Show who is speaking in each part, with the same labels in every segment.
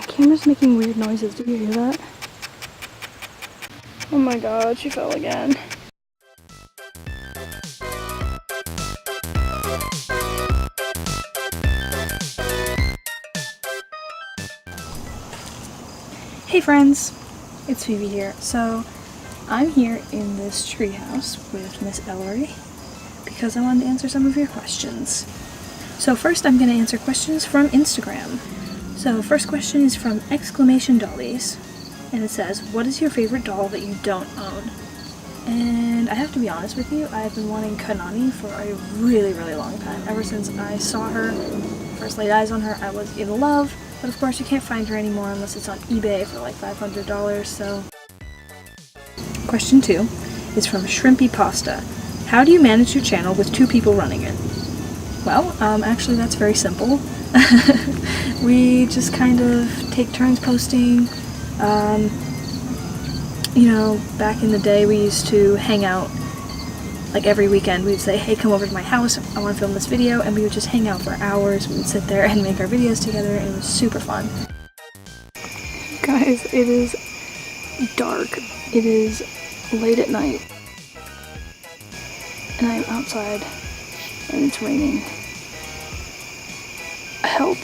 Speaker 1: camera's making weird noises. Do you hear that? Oh my god, she fell again. Hey friends, it's Phoebe here. So I'm here in this treehouse with Miss Ellery because I wanted to answer some of your questions. So first I'm going to answer questions from Instagram. So first question is from Exclamation Dollies, and it says, what is your favorite doll that you don't own? And I have to be honest with you, I've been wanting Kanani for a really, really long time. Ever since I saw her, first laid eyes on her, I was in love. But of course you can't find her anymore unless it's on eBay for like $500, so... Question 2 is from Shrimpy Pasta. How do you manage your channel with 2 people running it? Well, actually that's very simple. We just kind of take turns posting. You know, back in the day we used to hang out like every weekend. We'd say, hey, come over to my house, I want to film this video, and we would just hang out for hours. We would sit there and make our videos together, and it was super fun. Guys, it is dark. It is late at night, and I'm outside, and it's raining. Help.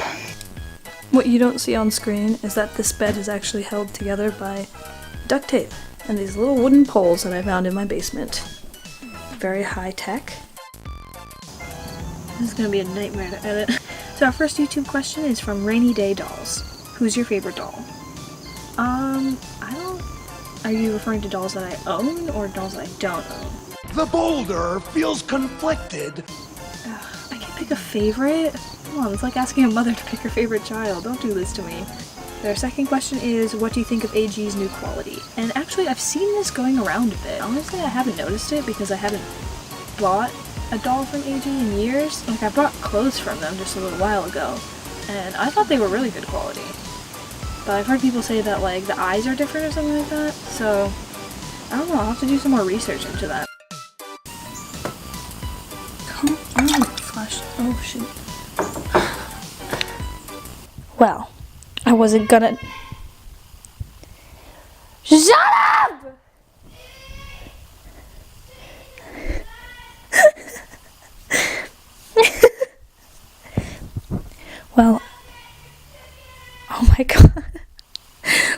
Speaker 1: What you don't see on screen is that this bed is actually held together by duct tape and these little wooden poles that I found in my basement. Very high tech. This is gonna be a nightmare to edit. So our first YouTube question is from Rainy Day Dolls. Who's your favorite doll? Are you referring to dolls that I own or dolls that I don't own?
Speaker 2: The boulder feels conflicted.
Speaker 1: I can't pick a favorite. Come on, it's like asking a mother to pick her favorite child. Don't do this to me. Their second question is, what do you think of AG's new quality? And actually, I've seen this going around a bit. Honestly, I haven't noticed it because I haven't bought a doll from AG in years. Like, I bought clothes from them just a little while ago, and I thought they were really good quality. But I've heard people say that, like, the eyes are different or something like that, so I don't know, I'll have to do some more research into that. Come on, flash. Oh, shoot. Well, I wasn't gonna... Shut up! Well, oh my god.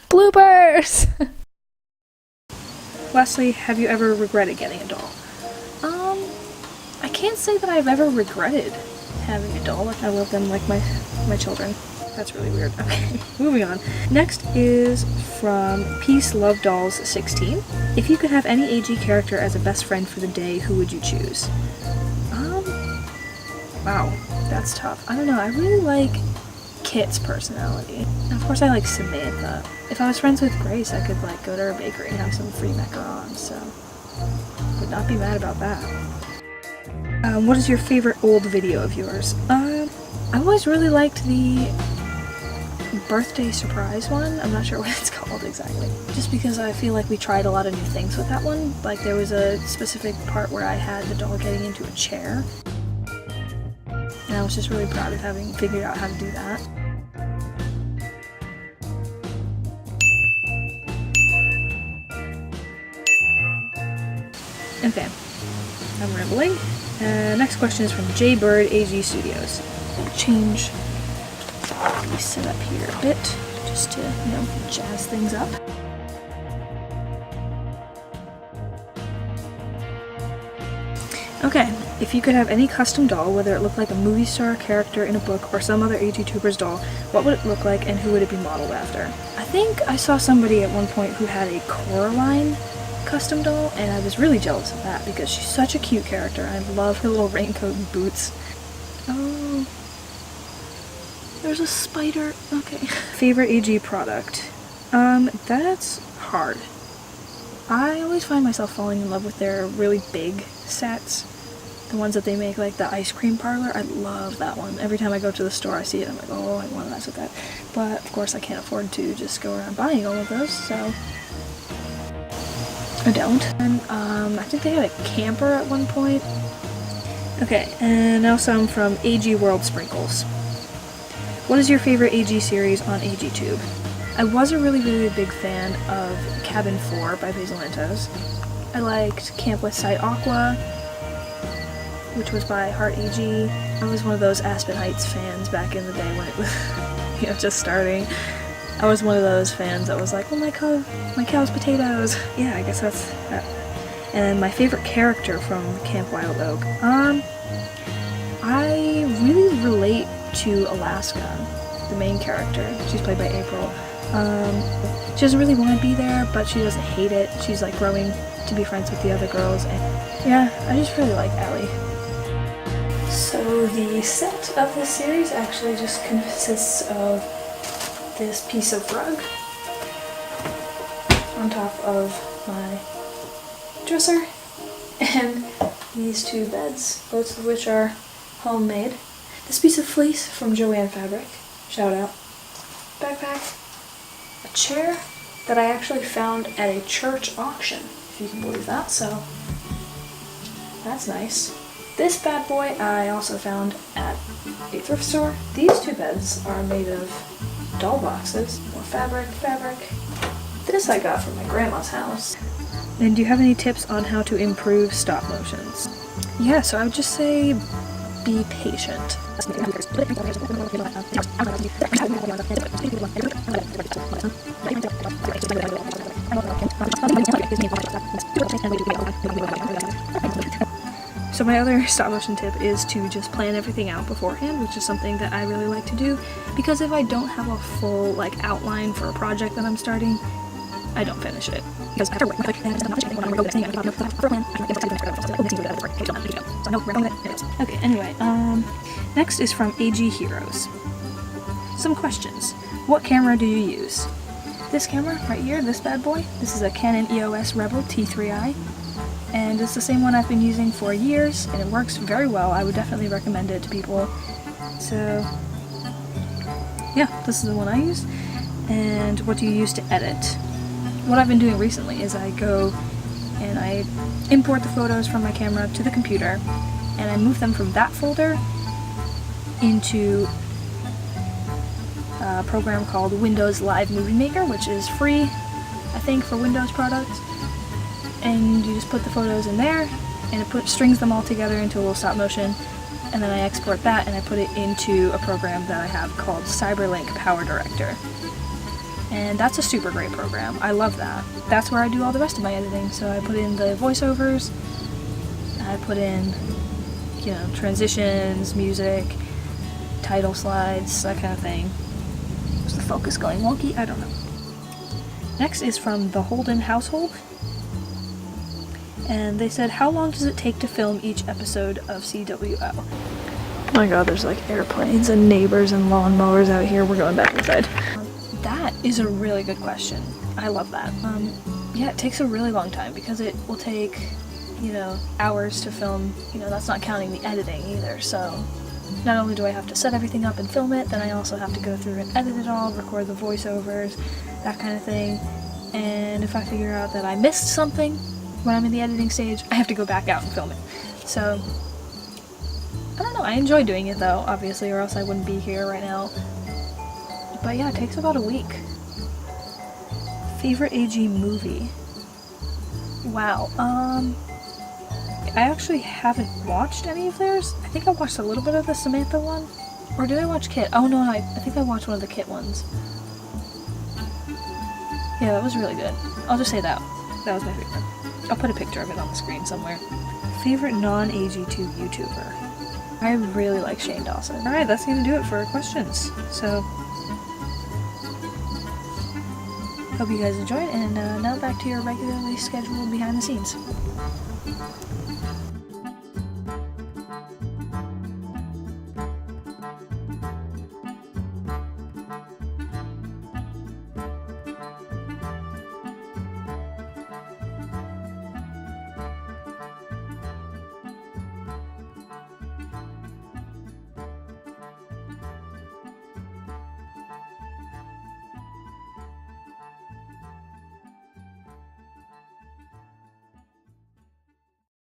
Speaker 1: Bloopers! Lastly, have you ever regretted getting a doll? I can't say that I've ever regretted having a doll. I love them like my children. That's really weird. Okay, moving on. Next is from Peace Love Dolls 16. If you could have any AG character as a best friend for the day, who would you choose? Wow, that's tough. I don't know, I really like Kit's personality. And of course I like Samantha. If I was friends with Grace, I could like go to her bakery and have some free macarons, so would not be mad about that. What is your favorite old video of yours? I always really liked the birthday surprise one. I'm not sure what it's called exactly. Just because I feel like we tried a lot of new things with that one. Like there was a specific part where I had the doll getting into a chair. And I was just really proud of having figured out how to do that. Okay, I'm rambling. Next question is from J-Bird AG Studios. Change the setup here a bit, just to, you know, jazz things up. Okay, if you could have any custom doll, whether it looked like a movie star character in a book or some other AG Tuber's doll, what would it look like and who would it be modeled after? I think I saw somebody at one point who had a Coraline custom doll, and I was really jealous of that because she's such a cute character. I love her little raincoat and boots. Oh, there's a spider. Okay. Favorite AG product? That's hard. I always find myself falling in love with their really big sets. The ones that they make, like the ice cream parlor. I love that one. Every time I go to the store I see it, I'm like, oh, I want to mess with that. But of course I can't afford to just go around buying all of those, so I don't. And I think they had a camper at one point. Okay, and now some from AG World Sprinkles. What is your favorite AG series on AGTube? I was a really big fan of Cabin 4 by Baselantos. I liked Camp Westside Aqua, which was by Heart AG. I was one of those Aspen Heights fans back in the day when it was, just starting. I was one of those fans that was like, oh my cow's potatoes. Yeah, I guess that's that. And my favorite character from Camp Wild Oak. I really relate to Alaska, the main character. She's played by April. She doesn't really want to be there, but she doesn't hate it. She's like growing to be friends with the other girls, and yeah, I just really like Allie. So the set of this series actually just consists of this piece of rug on top of my dresser and these two beds, both of which are homemade. This piece of fleece from Joanne Fabric, shout out. Backpack. A chair that I actually found at a church auction, if you can believe that, so that's nice. This bad boy I also found at a thrift store. These two beds are made of doll boxes. More fabric. This I got from my grandma's house. And do you have any tips on how to improve stop motions? Yeah, so I would just say be patient. So my other stop motion tip is to just plan everything out beforehand, which is something that I really like to do, because if I don't have a full outline for a project that I'm starting, I don't finish it. Okay, anyway, next is from AG Heroes. Some questions. What camera do you use? This camera right here, this bad boy, this is a Canon EOS Rebel T3i, and it's the same one I've been using for years, and it works very well. I would definitely recommend it to people. So, yeah, this is the one I use. And what do you use to edit? What I've been doing recently is I go and I import the photos from my camera to the computer, and I move them from that folder into a program called Windows Live Movie Maker, which is free, I think, for Windows products. And you just put the photos in there, and it strings them all together into a little stop motion, and then I export that and I put it into a program that I have called Cyberlink Power Director. And that's a super great program. I love that. That's where I do all the rest of my editing. So I put in the voiceovers, I put in, transitions, music, title slides, that kind of thing. Is the focus going wonky? I don't know. Next is from the Holden household. And they said, how long does it take to film each episode of CWO? Oh my god, there's airplanes and neighbors and lawnmowers out here. We're going back inside. That is a really good question. I love that. Yeah, it takes a really long time because it will take, hours to film. That's not counting the editing either. So not only do I have to set everything up and film it, then I also have to go through and edit it all, record the voiceovers, that kind of thing. And if I figure out that I missed something when I'm in the editing stage, I have to go back out and film it. So, I don't know, I enjoy doing it though, obviously, or else I wouldn't be here right now. But yeah, it takes about a week. Favorite AG movie? Wow, I actually haven't watched any of theirs. I think I watched a little bit of the Samantha one. Or did I watch Kit? Oh no, I think I watched one of the Kit ones. Yeah, that was really good. I'll just say that. That was my favorite. I'll put a picture of it on the screen somewhere. Favorite non-AG2 YouTuber? I really like Shane Dawson. Alright, that's gonna do it for questions. So, hope you guys enjoyed, and now back to your regularly scheduled behind the scenes.